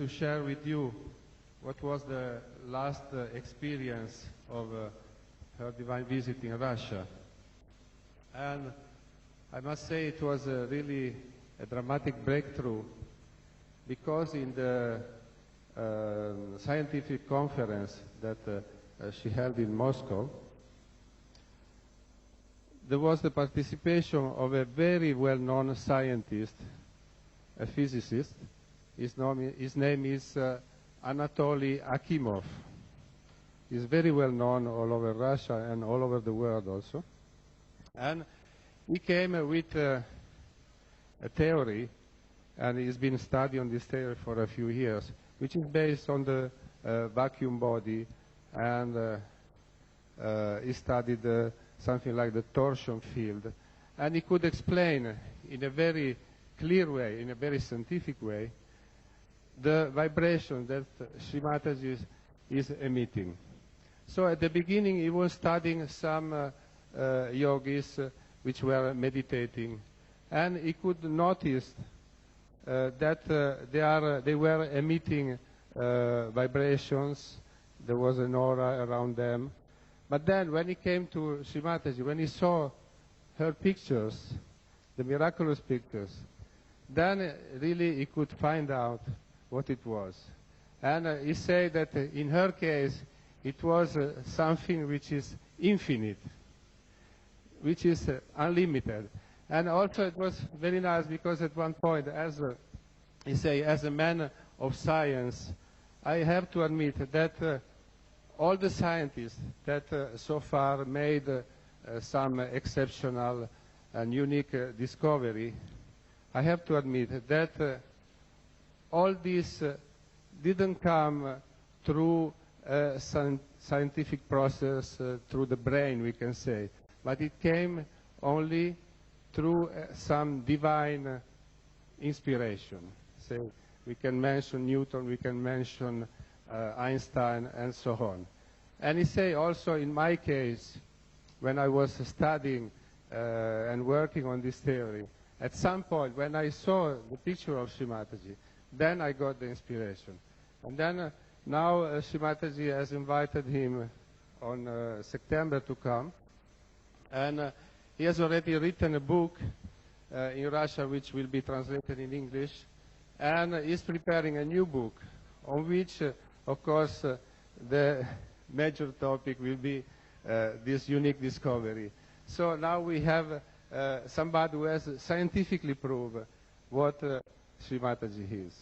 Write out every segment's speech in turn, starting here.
to share with you what was the last experience of her divine visit in Russia. And I must say it was really a dramatic breakthrough, because in the scientific conference that she held in Moscow, there was the participation of a very well-known scientist, a physicist. His name is Anatoly Akimov. He's very well known all over Russia and all over the world also. And he came with a theory, and he's been studying this theory for a few years, which is based on the vacuum body, and he studied something like the torsion field. And he could explain in a very clear way, in a very scientific way, the vibration that Shri Mataji is emitting. So at the beginning he was studying some yogis which were meditating, and he could notice that they were emitting vibrations. There was an aura around them. But then when he came to Shri Mataji, when he saw her pictures, the miraculous pictures, then really he could find out what it was. And he said that in her case it was something which is infinite, which is unlimited. And also it was very nice because at one point, as a man of science, I have to admit that all the scientists that so far made some exceptional and unique discovery, I have to admit that all this didn't come through a scientific process, through the brain, we can say, but it came only through some divine inspiration. So we can mention Newton, we can mention Einstein, and so on. And he say also in my case, when I was studying and working on this theory, at some point when I saw the picture of Shri Mataji, then I got the inspiration. And then now Shri Mataji has invited him on September to come, and he has already written a book in Russia which will be translated in English, and he's preparing a new book on which, of course, the major topic will be this unique discovery. So now we have somebody who has scientifically proved what Shri Mataji is.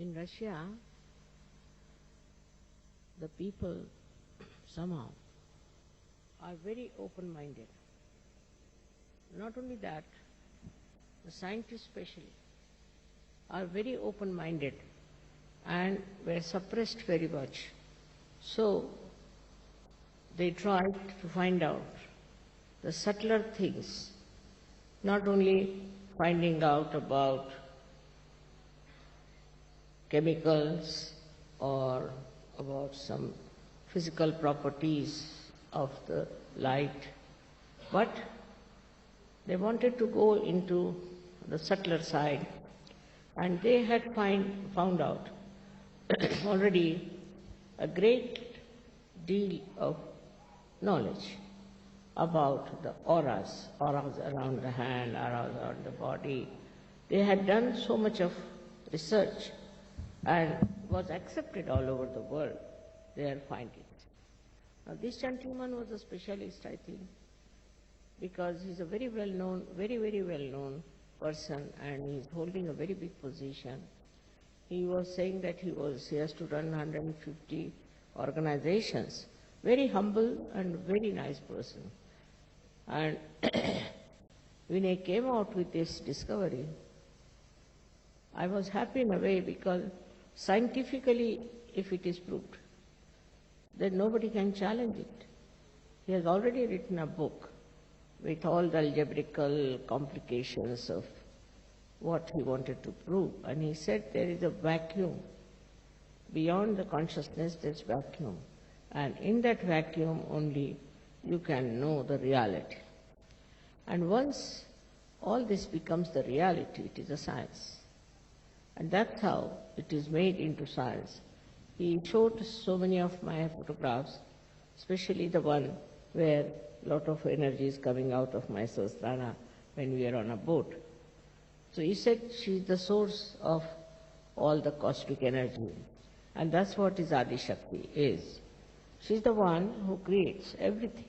In Russia, the people somehow are very open-minded. Not only that, the scientists especially are very open-minded and were suppressed very much. So they tried to find out the subtler things, not only finding out about chemicals or about some physical properties of the light, but they wanted to go into the subtler side, and they had found out already a great deal of knowledge about the auras around the hand, auras around the body. They had done so much of research and was accepted all over the world, their findings. Now this gentleman was a specialist, I think, because he's a very well-known, very well-known person, and he's holding a very big position. He was saying that he has to run 150 organizations. Very humble and very nice person. And when he came out with this discovery, I was happy in a way, because scientifically, if it is proved, then nobody can challenge it. He has already written a book with all the algebraical complications of what he wanted to prove. And he said there is a vacuum. Beyond the consciousness, there's vacuum. And in that vacuum only you can know the reality. And once all this becomes the reality, it is a science. And that's how it is made into science. He showed so many of my photographs, especially the one where a lot of energy is coming out of my Sahasrara when we are on a boat. So he said she is the source of all the cosmic energy. And that's what his Adi Shakti is. She's the one who creates everything.